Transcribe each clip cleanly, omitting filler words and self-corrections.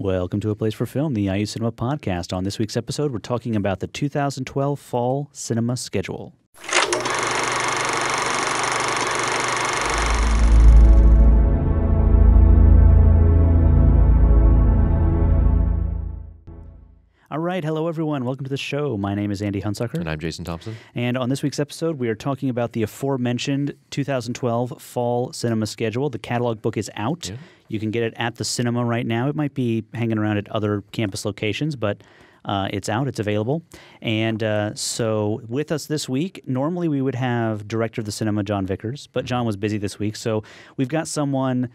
Welcome to A Place for Film, the IU Cinema podcast. On this week's episode, we're talking about the 2012 fall cinema schedule. All right, hello everyone. Welcome to the show. My name is Andy Hunsucker. And I'm Jason Thompson. And on this week's episode, we are talking about the aforementioned 2012 fall cinema schedule. The catalog book is out. Yeah. You can get it at the cinema right now. It might be hanging around at other campus locations, but it's out. It's available. And so with us this week, normally we would have director of the cinema, John Vickers, but John was busy this week. So we've got someone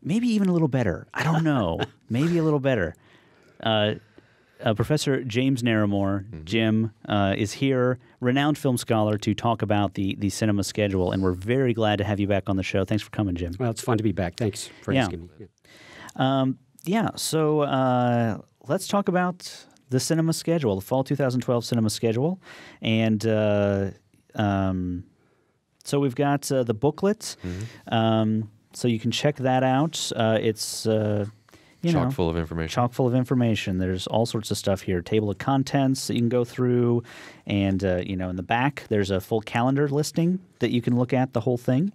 maybe even a little better. I don't know. Maybe a little better. Professor James Naremore, Jim, is here, renowned film scholar, to talk about the cinema schedule, and we're very glad to have you back on the show. Thanks for coming, Jim. Well, it's fun to be back. Thanks for asking me. So let's talk about the cinema schedule, the fall 2012 cinema schedule. And so we've got the booklet, so you can check that out. It's... chock full of information. Chock full of information. There's all sorts of stuff here. Table of contents that you can go through. And, in the back, there's a full calendar listing that you can look at the whole thing.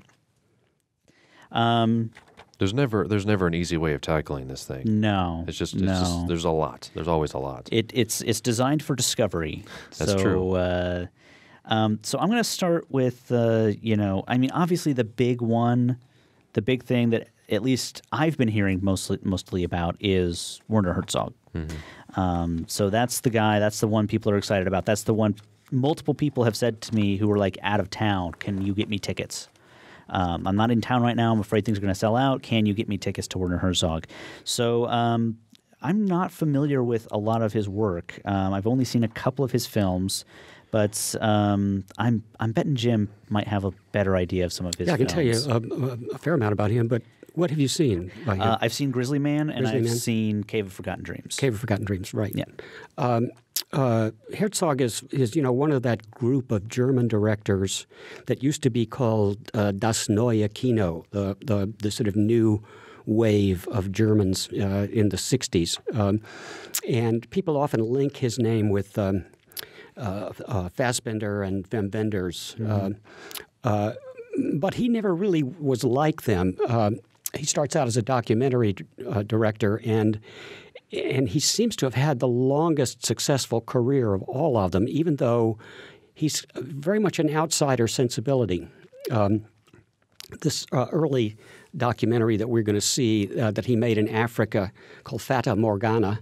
There's never an easy way of tackling this thing. No. It's just there's a lot. There's always a lot. It's designed for discovery. That's true. So I'm going to start with, obviously the big one, the big thing that at least I've been hearing mostly about is Werner Herzog. So that's the guy. That's the one people are excited about. That's the one multiple people have said to me who are like out of town, can you get me tickets? I'm not in town right now. I'm afraid things are going to sell out. Can you get me tickets to Werner Herzog? So I'm not familiar with a lot of his work. I've only seen a couple of his films. But I'm betting Jim might have a better idea of some of his films. I can tell you a fair amount about him, but what have you seen by him? I've seen Grizzly Man, and I've seen Cave of Forgotten Dreams. Cave of Forgotten Dreams, right. Yeah. Herzog is one of that group of German directors that used to be called Das Neue Kino, the sort of new wave of Germans in the 60s. And people often link his name with Fassbinder and Wim Wenders. But he never really was like them. He starts out as a documentary director, and he seems to have had the longest successful career of all of them, even though he's very much an outsider sensibility. This early documentary that we're going to see that he made in Africa called Fata Morgana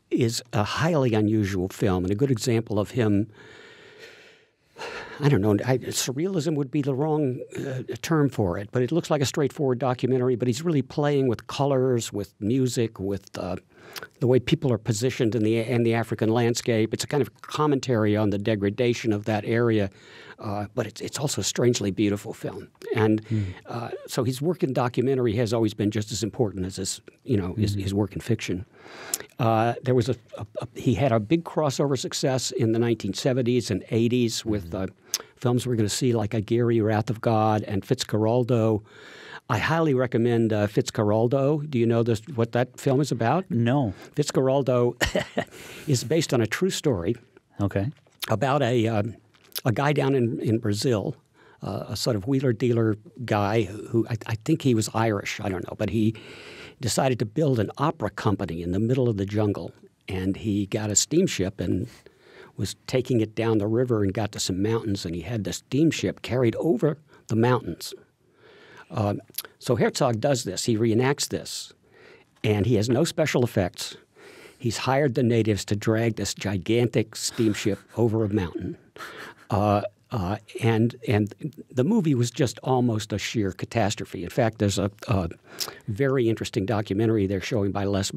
is a highly unusual film and a good example of him. I don't know, surrealism would be the wrong term for it, but it looks like a straightforward documentary, but he's really playing with colors, with music, with the way people are positioned in the African landscape. It's a kind of commentary on the degradation of that area, but it's also a strangely beautiful film. And so his work in documentary has always been just as important as his work in fiction. There was he had a big crossover success in the 1970s and 80s with films we're going to see like Aguirre, Wrath of God, and Fitzcarraldo. I highly recommend Fitzcarraldo. Do you know what that film is about? No. Fitzcarraldo is based on a true story. Okay. About a guy down in Brazil, a sort of wheeler-dealer guy who I think he was Irish. I don't know. But he decided to build an opera company in the middle of the jungle. And he got a steamship and was taking it down the river and got to some mountains. And he had the steamship carried over the mountains. So Herzog does this. He reenacts this, and he has no special effects. He's hired the natives to drag this gigantic steamship over a mountain. And the movie was just almost a sheer catastrophe. In fact, there's a very interesting documentary they're showing by Les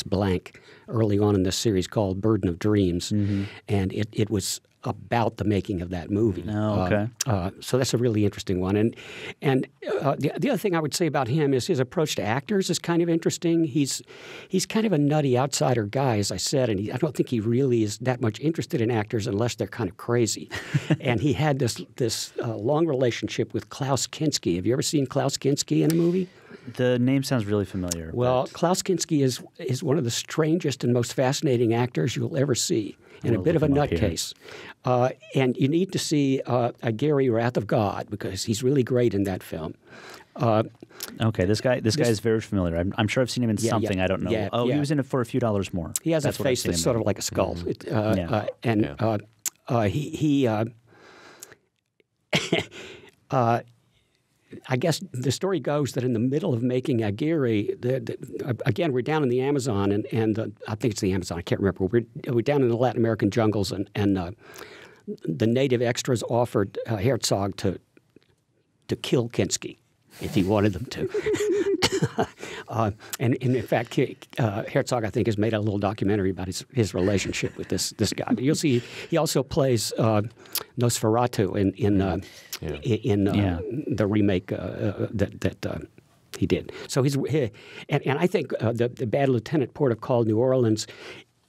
Blank early on in this series called Burden of Dreams, and it was about the making of that movie. Oh, okay. So that's a really interesting one. And the other thing I would say about him is his approach to actors is kind of interesting. He's kind of a nutty outsider guy, as I said, and I don't think he really is that much interested in actors unless they're kind of crazy. And he had this long relationship with Klaus Kinski. Have you ever seen Klaus Kinski in a movie? The name sounds really familiar. Well, Klaus Kinski is one of the strangest and most fascinating actors you'll ever see, and a bit of a nutcase. And you need to see Gary, Wrath of God, because he's really great in that film. Okay, this guy is very familiar. I'm sure I've seen him in something. I don't know. He was in it for a few dollars more. He has a face that's sort of like a skull. I guess the story goes that in the middle of making Aguirre, again, we're down in the Amazon, and I think it's the Amazon, I can't remember. We're down in the Latin American jungles, and the native extras offered Herzog to kill Kinski if he wanted them to. And in fact, Herzog, I think, has made a little documentary about his relationship with this guy. You'll see he also plays Nosferatu in the remake that he did. So and I think the Bad Lieutenant, Port of Call, New Orleans.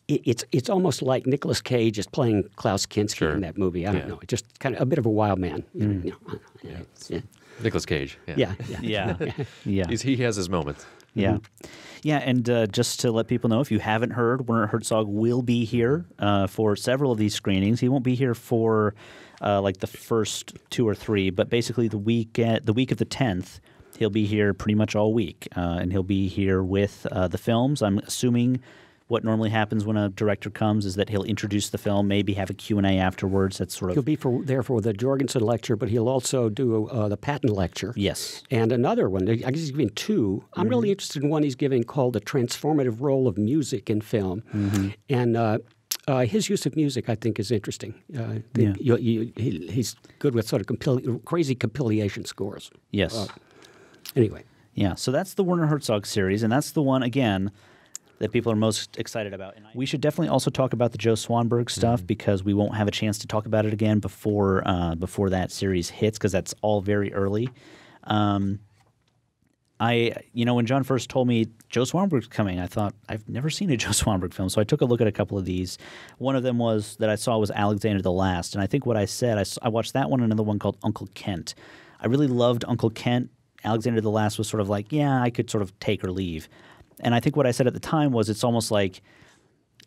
It's almost like Nicolas Cage is playing Klaus Kinski in that movie. I don't know. It's just kind of a bit of a wild man. Nicolas Cage. Yeah. He has his moments. Yeah. Yeah, and just to let people know, if you haven't heard, Werner Herzog will be here for several of these screenings. He won't be here for like the first 2 or 3, but basically the week of the 10th, he'll be here pretty much all week, and he'll be here with the films. I'm assuming what normally happens when a director comes is that he'll introduce the film, maybe have a Q&A afterwards. That's sort of... He'll be there for the Jorgensen lecture, but he'll also do the Patton lecture. Yes. And another one. I guess he's giving 2. I'm really interested in one he's giving called The Transformative Role of Music in Film. And his use of music, I think, is interesting. He's good with sort of crazy compilation scores. Yes. Anyway. Yeah, so that's the Werner Herzog series, and that's the one, again, that people are most excited about. And we should definitely also talk about the Joe Swanberg stuff because we won't have a chance to talk about it again before that series hits, because that's all very early. When John first told me Joe Swanberg's coming, I thought, I've never seen a Joe Swanberg film, so I took a look at a couple of these. One of them was Alexander the Last, and I think what I said, I watched that one and another one called Uncle Kent. I really loved Uncle Kent. Alexander the Last was sort of like, I could sort of take or leave. And I think what I said at the time was it's almost like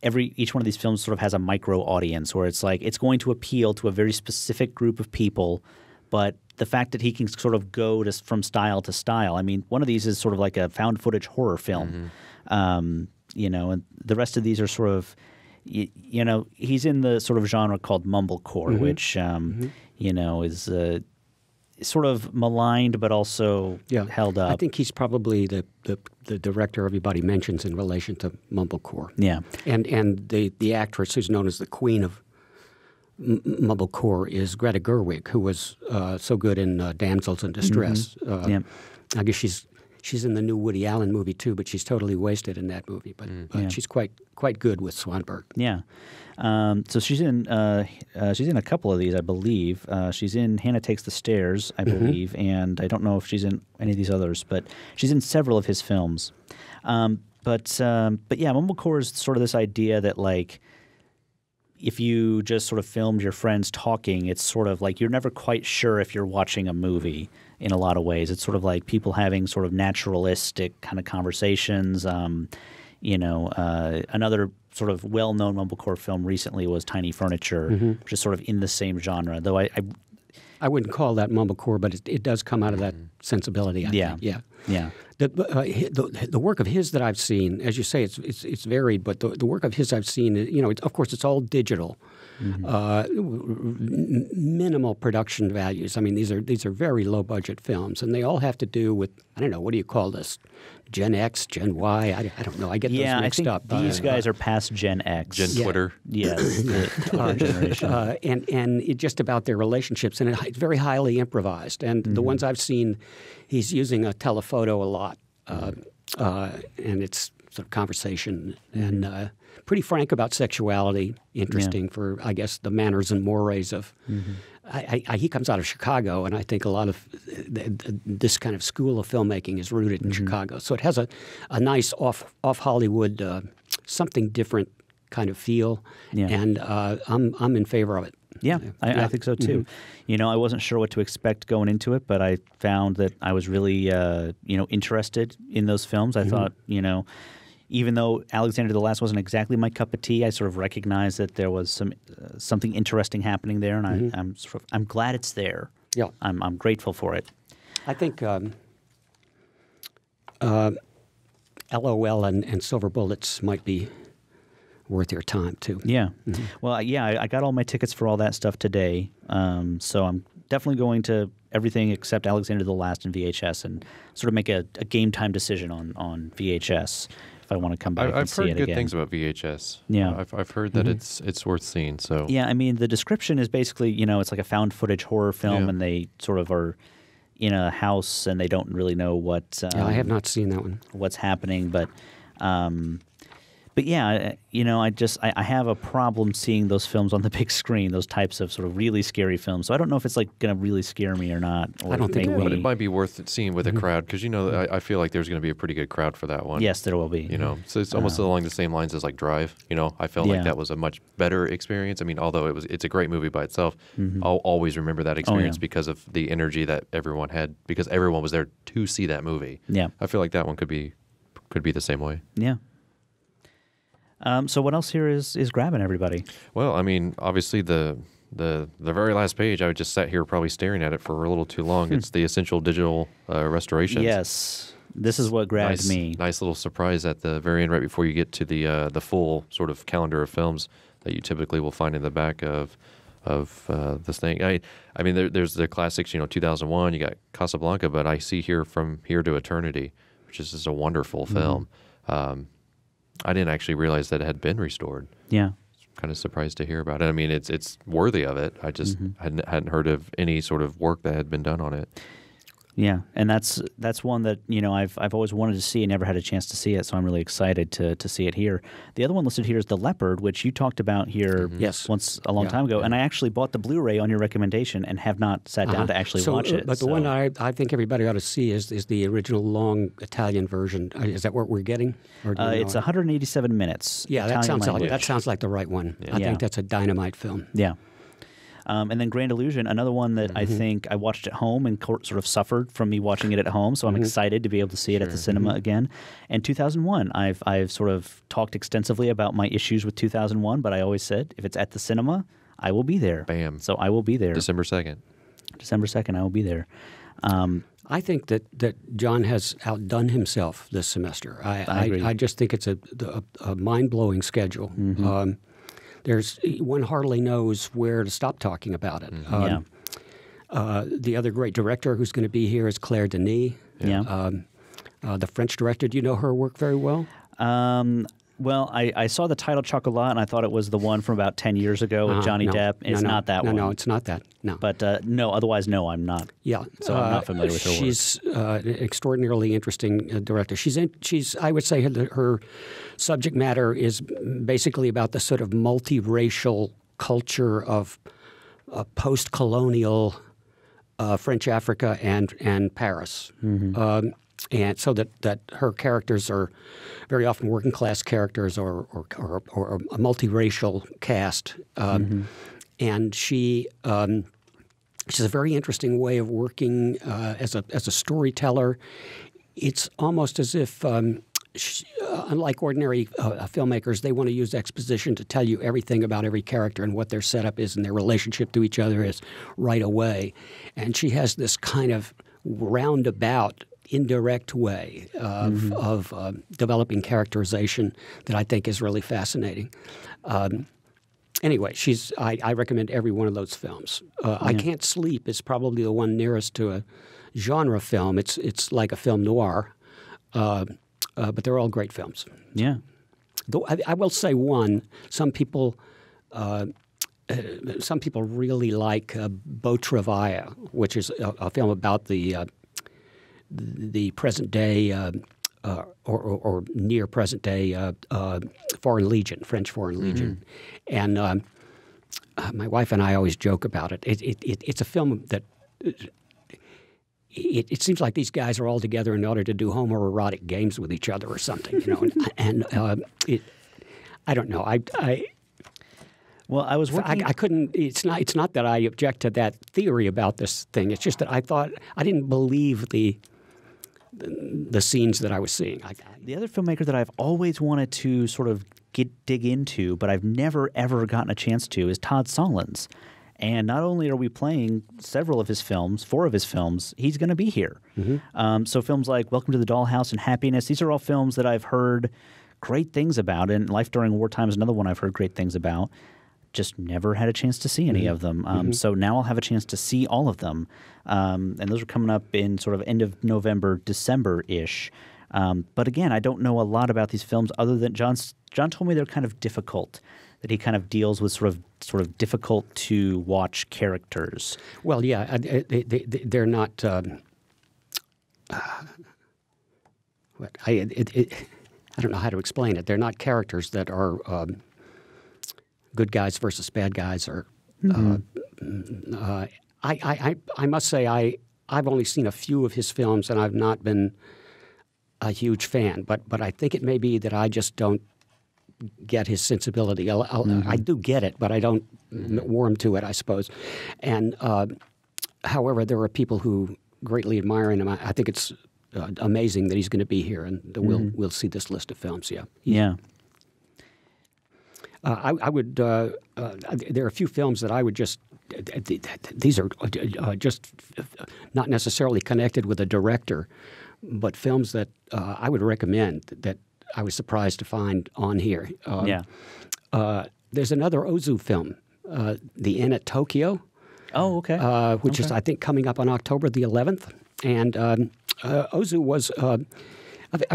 each one of these films sort of has a micro audience where it's like it's going to appeal to a very specific group of people, but the fact that he can sort of go from style to style. I mean, one of these is sort of like a found footage horror film, and the rest of these are sort of, he's in the sort of genre called mumblecore, which, is sort of maligned but also held up. I think he's probably the director everybody mentions in relation to mumblecore. Yeah. And the actress who's known as the queen of mumblecore is Greta Gerwig, who was so good in Damsels in Distress. I guess she's in the new Woody Allen movie too, but she's totally wasted in that movie. But she's quite good with Swanberg. Yeah. So she's in a couple of these, I believe. She's in Hannah Takes the Stairs, I believe, and I don't know if she's in any of these others, but she's in several of his films. But mumblecore is sort of this idea that like if you just sort of filmed your friends talking, it's sort of like you're never quite sure if you're watching a movie in a lot of ways. It's sort of like people having sort of naturalistic kind of conversations. Another sort of well-known mumblecore film recently was Tiny Furniture, which is sort of in the same genre, though I wouldn't call that mumblecore, but it does come out of that sensibility, I think. Yeah. The work of his that I've seen, as you say, it's varied, but the work of his I've seen, of course, it's all digital, minimal production values. I mean, these are very low budget films, and they all have to do with, I don't know, what do you call this? Gen X, Gen Y? I don't know. I get those mixed up. These guys are past Gen X. Gen Twitter. Yes, the Twitter generation. And it's just about their relationships, and it's very highly improvised. And the ones I've seen, he's using a telephoto a lot, and it's sort of conversation and pretty frank about sexuality, interesting for, I guess, the manners and mores of he comes out of Chicago, and I think a lot of this kind of school of filmmaking is rooted in Chicago. So it has a nice off Hollywood, something different kind of feel, and I'm in favor of it. Yeah, I think so too. I wasn't sure what to expect going into it, but I found that I was really, interested in those films. I thought, even though Alexander the Last wasn't exactly my cup of tea, I sort of recognized that there was something interesting happening there, and I'm glad it's there. Yeah, I'm grateful for it. I think LOL and Silver Bullets might be worth your time too. Yeah. Well, I got all my tickets for all that stuff today, so I'm definitely going to everything except Alexander the Last and VHS, and sort of make a game time decision on VHS if I want to come back and see it again. I've heard good things about VHS. Yeah. I've heard that it's worth seeing. So yeah, I mean, the description is basically, it's like a found footage horror film, and they sort of are in a house and they don't really know what. I have not seen that one. What's happening, but yeah, I have a problem seeing those films on the big screen, those types of sort of really scary films. So I don't know if it's like going to really scare me or not. Or I don't think it will. But it might be worth seeing with a crowd because, I feel like there's going to be a pretty good crowd for that one. Yes, there will be. So it's almost along the same lines as like Drive. I felt like that was a much better experience. I mean, although it's a great movie by itself, I'll always remember that experience because of the energy that everyone had, because everyone was there to see that movie. Yeah. I feel like that one could be the same way. Yeah. So what else here is grabbing everybody? Well, I mean, obviously the very last page, I just sat here probably staring at it for a little too long. It's the Essential Digital Restorations. Yes, this is what grabbed me. Nice little surprise at the very end, right before you get to the full sort of calendar of films that you typically will find in the back of this thing. I mean, there's the classics. 2001. You got Casablanca, but I see here From Here to Eternity, which is just a wonderful film. I didn't actually realize that it had been restored. Yeah. Kind of surprised to hear about it. I mean, it's worthy of it. I just hadn't heard of any sort of work that had been done on it. Yeah, and that's one that I've always wanted to see and never had a chance to see it, so I'm really excited to see it here. The other one listed here is The Leopard, which you talked about here once a long time ago, and I actually bought the Blu-ray on your recommendation and have not sat down to actually watch it. But the one I think everybody ought to see is the original long Italian version. Is that what we're getting? It's 187 minutes. Yeah, that sounds like the right one. Yeah. I think that's a dynamite film. Yeah. And then Grand Illusion, another one that I think I watched at home and sort of suffered from me watching it at home, so I'm excited to be able to see it at the cinema again. And 2001, I've sort of talked extensively about my issues with 2001, but I always said if it's at the cinema, I will be there. Bam. So I will be there. December 2nd. December 2nd, I will be there. I think that John has outdone himself this semester. I agree. I just think it's a mind-blowing schedule. One hardly knows where to stop talking about it. The other great director who's going to be here is Claire Denis. Yeah. The French director, do you know her work very well? Well, I saw the title Chocolat, and I thought it was the one from about 10 years ago with Johnny Depp. It's not that one. No, it's not that. No. But otherwise, no, I'm not. Yeah. So I'm not familiar with her work. She's an extraordinarily interesting director. I would say her subject matter is basically about the sort of multiracial culture of post-colonial French Africa and Paris. And so that her characters are very often working class characters or a multiracial cast, and she has a very interesting way of working as a storyteller. It's almost as if, unlike ordinary filmmakers, they want to use exposition to tell you everything about every character and what their setup is and their relationship to each other is right away. And she has this kind of roundabout, indirect way of developing characterization that I think is really fascinating. Anyway, I recommend every one of those films. I Can't Sleep is probably the one nearest to a genre film. It's like a film noir, but they're all great films. Yeah. Though I will say one. Some people really like Beau-Travail, which is a film about the present day or near present day Foreign Legion, French Foreign Legion, and my wife and I always joke about it. It's a film that it seems like these guys are all together in order to do homoerotic games with each other or something, and I don't know. Well, I was working. I couldn't. It's not that I object to that theory about this thing. It's just that I thought I didn't believe the scenes that I was seeing. The other filmmaker that I've always wanted to sort of dig into, but I've never ever gotten a chance to, is Todd Solondz. And not only are we playing several of his films, 4 of his films, he's going to be here. So films like Welcome to the Dollhouse and Happiness, these are all films that I've heard great things about. And Life During Wartime is another one I've heard great things about. Just never had a chance to see any of them. So now I'll have a chance to see all of them. And those are coming up in sort of end of November, December-ish. But again, I don't know a lot about these films other than John told me they're kind of difficult, that he kind of deals with sort of difficult to watch characters. Well, yeah, they're not. I don't know how to explain it. They're not characters that are good guys versus bad guys. Or I must say I've only seen a few of his films, and I've not been a huge fan. But I think it may be that I just don't get his sensibility. I do get it, but I don't warm to it, I suppose. And however, there are people who greatly admire him. I think it's amazing that he's going to be here, and that we'll see this list of films. Yeah. I would. There are a few films that I would just. These are just not necessarily connected with a director, but films that I would recommend that I was surprised to find on here. There's another Ozu film, The Inn at Tokyo. Oh, okay. Which is, I think, coming up on October the 11th. And Ozu was a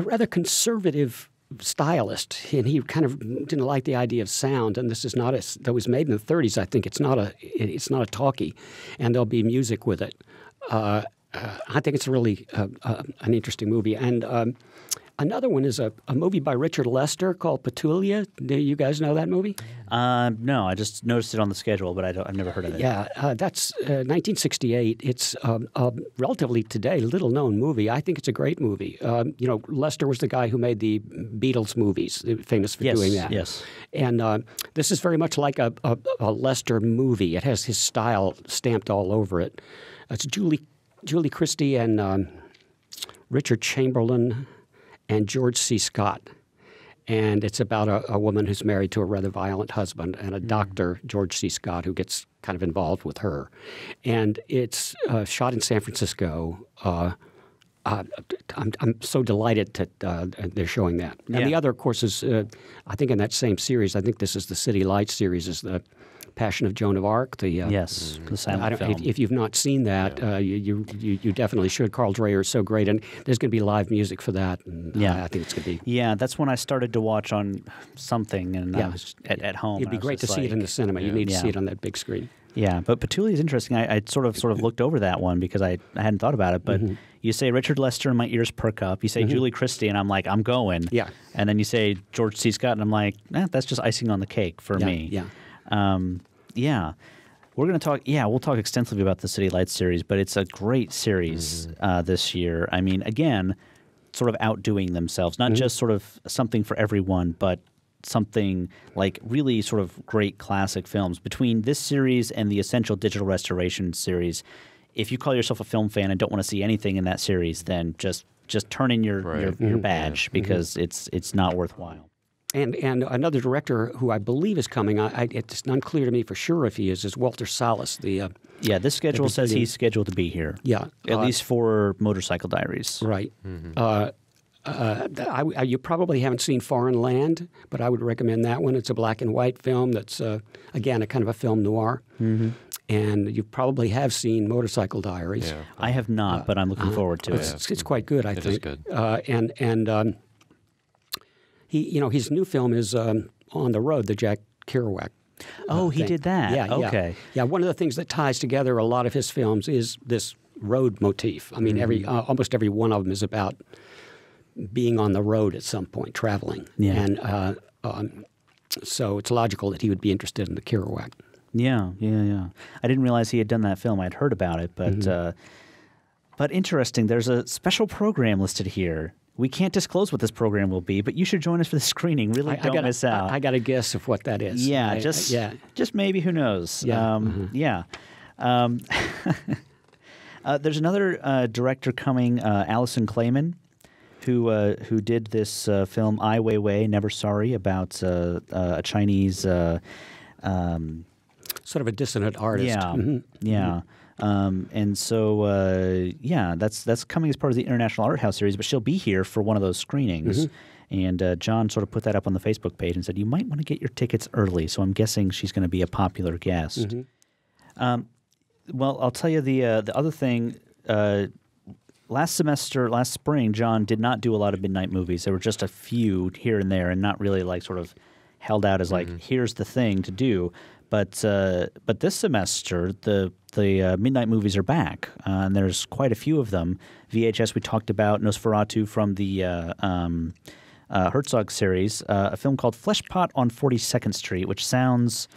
rather conservative stylist, and he kind of didn't like the idea of sound. And this is not that was made in the 30s. I think it's not a talkie, and there'll be music with it. I think it's really an interesting movie. And another one is a movie by Richard Lester called Petulia. Do you guys know that movie? No, I just noticed it on the schedule, but I've never heard of it. Yeah, that's 1968. It's a relatively today little-known movie. I think it's a great movie. Lester was the guy who made the Beatles movies, famous for doing that. Yes. And this is very much like a Lester movie. It has his style stamped all over it. It's Julie Christie and Richard Chamberlain and George C. Scott. And it's about a woman who's married to a rather violent husband and a doctor, George C. Scott, who gets kind of involved with her. And it's shot in San Francisco. I'm so delighted that they're showing that. And the other, of course, is I think in that same series, I think this is the City Lights series, is the Passion of Joan of Arc. The silent film. If you've not seen that, you definitely should. Carl Dreyer is so great, and there's going to be live music for that. And, I think it's going to be. Yeah, that's when I started to watch on something, and I was at home. It'd be great to see it in the cinema. You need to see it on that big screen. Yeah, but Petulia is interesting. I sort of looked over that one because I hadn't thought about it. But you say Richard Lester, and my ears perk up. You say Julie Christie, and I'm like, I'm going. Yeah. And then you say George C. Scott, and I'm like, that's just icing on the cake for me. Yeah. We're going to talk. Yeah, we'll talk extensively about the City Lights series, but it's a great series this year. I mean, again, sort of outdoing themselves, not just sort of something for everyone, but something like really sort of great classic films. Between this series and the Essential Digital Restoration series, if you call yourself a film fan and don't want to see anything in that series, then just turn in your badge because it's not worthwhile. And another director who I believe is coming, it's unclear to me for sure if he is Walter Salles. This schedule says he's scheduled to be here. Yeah. At least for Motorcycle Diaries. Right. You probably haven't seen Foreign Land, but I would recommend that one. It's a black and white film that's, again, a kind of a film noir. And you probably have seen Motorcycle Diaries. Yeah. I have not, but I'm looking forward to it. It's quite good, I think. It is good. And his new film is On the Road, the Jack Kerouac. He did that. Yeah. Okay. Yeah. One of the things that ties together a lot of his films is this road motif. I mean, almost every one of them is about being on the road at some point, traveling. Yeah. And so it's logical that he would be interested in the Kerouac. Yeah. I didn't realize he had done that film. I'd heard about it, but interesting. There's a special program listed here. we can't disclose what this program will be, but you should join us for the screening. Really, don't miss out. I got a guess of what that is. Yeah, just maybe. Who knows? Yeah. There's another director coming, Alison Klayman, who did this film Ai Weiwei, Never Sorry, about a Chinese sort of a dissonant artist. Yeah, yeah. And so, that's coming as part of the International Art House series, but she'll be here for one of those screenings. And John sort of put that up on the Facebook page and said, you might want to get your tickets early. So I'm guessing she's going to be a popular guest. Well, I'll tell you the other thing. Last spring, John did not do a lot of midnight movies. There were just a few here and there, and not really like sort of held out as like, here's the thing to do. But this semester, the midnight movies are back, and there's quite a few of them. VHS, we talked about Nosferatu from the Herzog series, a film called Fleshpot on 42nd Street, which sounds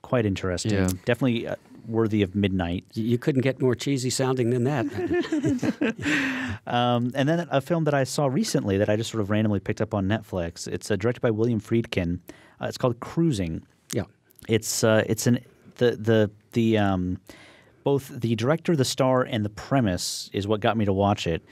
quite interesting. Yeah. Definitely worthy of midnight. You couldn't get more cheesy sounding than that. And then a film that I saw recently that I just sort of randomly picked up on Netflix. It's directed by William Friedkin. It's called Cruising. Yeah. It's both the director, the star, and the premise is what got me to watch it.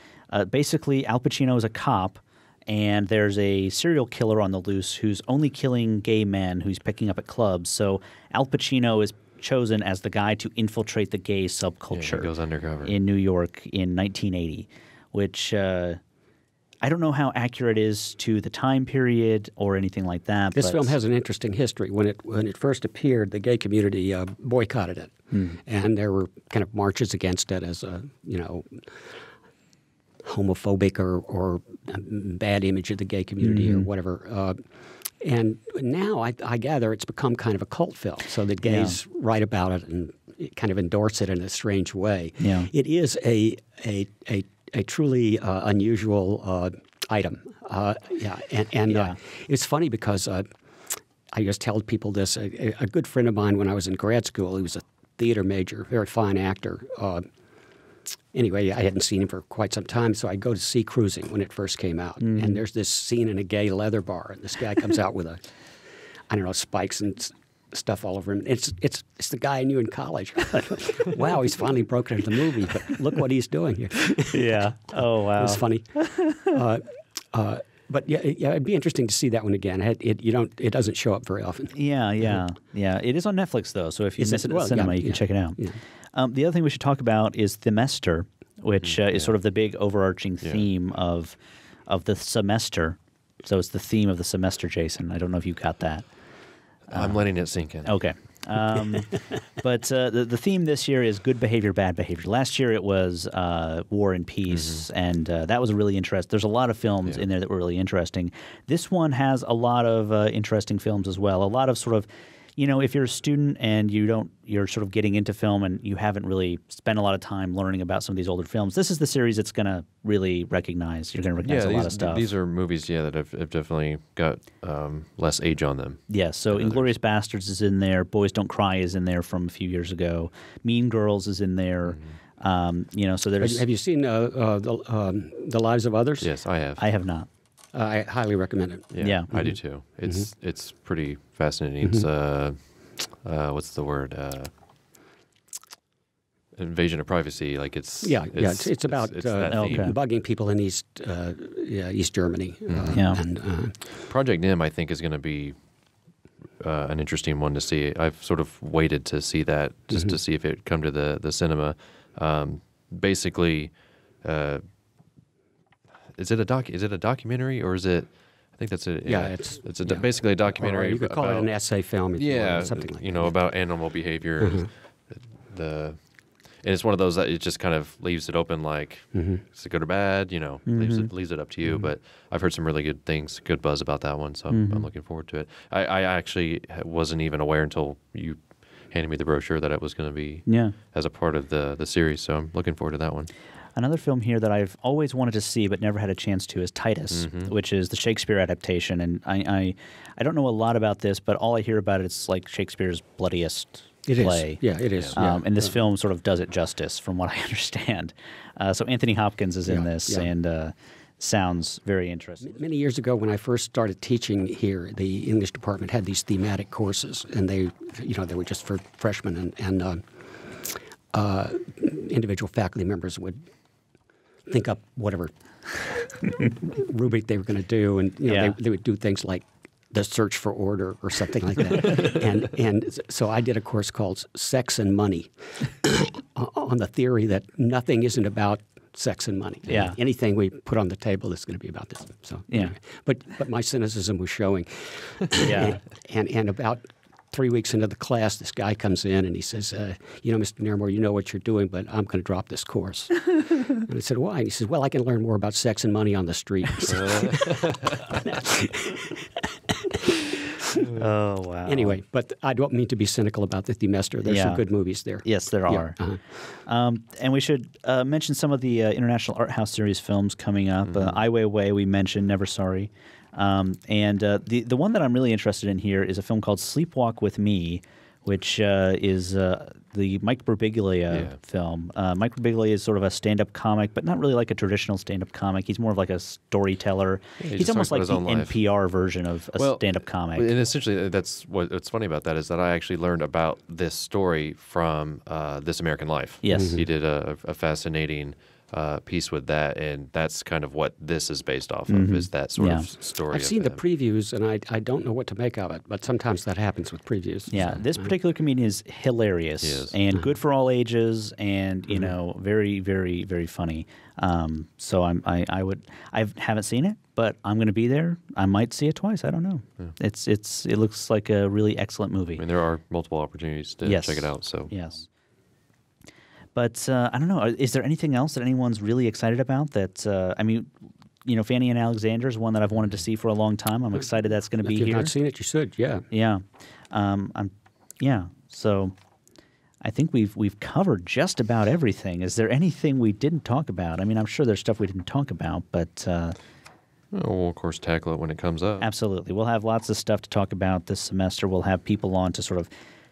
Basically, Al Pacino is a cop, and there's a serial killer on the loose who's only killing gay men who's picking up at clubs. So Al Pacino is chosen as the guy to infiltrate the gay subculture. Yeah, he goes undercover in New York in 1980, which I don't know how accurate it is to the time period or anything like that. This film has an interesting history. When it first appeared, the gay community boycotted it, and there were kind of marches against it as a homophobic or bad image of the gay community or whatever. And now I gather it's become kind of a cult film, so that gays write about it and kind of endorse it in a strange way. Yeah. It is a truly unusual item. It's funny because I just tell people this. A good friend of mine when I was in grad school, he was a theater major, very fine actor. Anyway, I hadn't seen him for quite some time, so I go to see Cruising when it first came out. And there's this scene in a gay leather bar, and this guy comes out with spikes and stuff all over him. It's the guy I knew in college. Wow, he's finally broken into the movie, but look what he's doing here. Yeah. Oh, wow. It's funny. But yeah, it'd be interesting to see that one again. It doesn't show up very often. Yeah. It is on Netflix though, so if you miss it at the cinema, you can check it out. Yeah. The other thing we should talk about is Themester, which is sort of the big overarching theme of the semester. So it's the theme of the semester, Jason. I don't know if you got that. I'm letting it sink in. Okay. But the theme this year is good behavior, bad behavior. Last year it was War and Peace, and that was a really interesting. There's a lot of films in there that were really interesting. This one has a lot of interesting films as well. A lot of sort of, if you're a student and you're sort of getting into film and you haven't really spent a lot of time learning about some of these older films, this is the series that's going to really recognize. You're going to recognize a lot of stuff. These are movies, that have definitely got less age on them. Yeah, so Inglourious Bastards is in there. Boys Don't Cry is in there from a few years ago. Mean Girls is in there. So there's. Have you seen The Lives of Others? Yes, I have. I have not. I highly recommend it. Yeah. I do too. It's pretty fascinating. It's what's the word? Invasion of privacy. Like it's about bugging people in East Germany. And Project Nim, I think, is going to be an interesting one to see. I've sort of waited to see that just to see if it would come to the cinema. Basically. Is it a documentary or is it? I think that's it. Yeah, it's basically a documentary. Or you could call it an essay film. Something like that. About animal behavior. And it's one of those that it just kind of leaves it open, like is it good or bad? Leaves it up to you. But I've heard some really good things, good buzz about that one, so I'm looking forward to it. I actually wasn't even aware until you handed me the brochure that it was going to be as a part of the series. So I'm looking forward to that one. Another film here that I've always wanted to see but never had a chance to is Titus, which is the Shakespeare adaptation. And I don't know a lot about this, but all I hear about it's like Shakespeare's bloodiest play. Yeah, it is. And this film sort of does it justice, from what I understand. So Anthony Hopkins is in this, and sounds very interesting. Many years ago, when I first started teaching here, the English department had these thematic courses, and they were just for freshmen, and individual faculty members would think up whatever rubric they were going to do, and they would do things like the search for order or something like that. and so I did a course called Sex and Money on the theory that nothing isn't about sex and money. Yeah. Anything we put on the table is going to be about this. So anyway. But my cynicism was showing. Yeah. And about 3 weeks into the class, this guy comes in and he says, Mr. Naremore, you know what you're doing, but I'm going to drop this course. And I said, why? And he says, well, I can learn more about sex and money on the street. Oh, wow. Anyway, but I don't mean to be cynical about the themester. There's some good movies there. Yes, there are. And we should mention some of the International Art House Series films coming up. Ai Weiwei, we mentioned, Never Sorry. And the one that I'm really interested in here is a film called Sleepwalk with Me, which is the Mike Birbiglia film. Mike Birbiglia is sort of a stand-up comic, but not really like a traditional stand-up comic. He's more of like a storyteller. He's almost like the NPR version of a stand-up comic. And essentially, that's what's funny about that is that I actually learned about this story from This American Life. Yes. He did a fascinating piece with that, and that's kind of what this is based off of, is that sort of story. I've seen the previews, and I don't know what to make of it, but sometimes that happens with previews. Yeah, this particular comedian is hilarious and good for all ages, and very, very, very funny. So I haven't seen it, but I'm going to be there. I might see it twice. I don't know. Yeah. It looks like a really excellent movie. I mean, there are multiple opportunities to check it out. So yes. But I don't know. Is there anything else that anyone's really excited about? That Fanny and Alexander is one that I've wanted to see for a long time. I'm excited that's going to be here. If you've not seen it, you should. Yeah. Yeah. So I think we've covered just about everything. Is there anything we didn't talk about? I mean, I'm sure there's stuff we didn't talk about, but we'll of course tackle it when it comes up. Absolutely. We'll have lots of stuff to talk about this semester. We'll have people on to sort of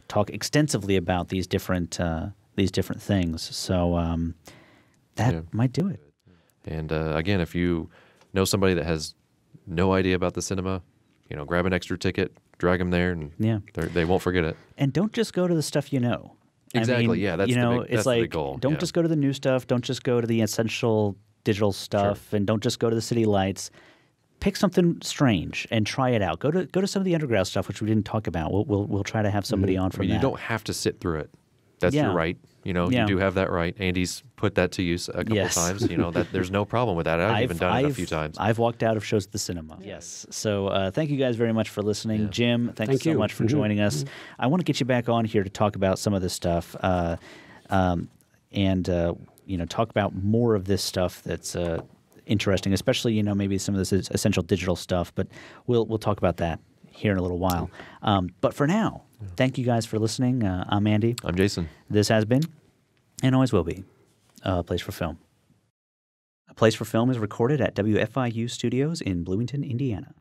talk extensively about these different things. So that might do it. And again, if you know somebody that has no idea about the cinema, grab an extra ticket, drag them there, and they won't forget it. And don't just go to the stuff you know. Exactly. That's it's like the goal. Don't just go to the new stuff. Don't just go to the essential digital stuff, and don't just go to the city lights. Pick something strange and try it out. Go to some of the underground stuff, which we didn't talk about. We'll try to have somebody on from that. You don't have to sit through it. That's your right. You do have that right. Andy's put that to use a couple of times. That there's no problem with that. I've even done it a few times. I've walked out of shows at the cinema. Yes. So thank you guys very much for listening. Yeah. Jim, thanks so much for joining us. I want to get you back on here to talk about some of this stuff, and talk about more of this stuff that's interesting, especially maybe some of this essential digital stuff. But we'll talk about that here in a little while. But for now, thank you guys for listening. I'm Andy. I'm Jason. This has been, and always will be, A Place for Film. A Place for Film is recorded at WFIU Studios in Bloomington, Indiana.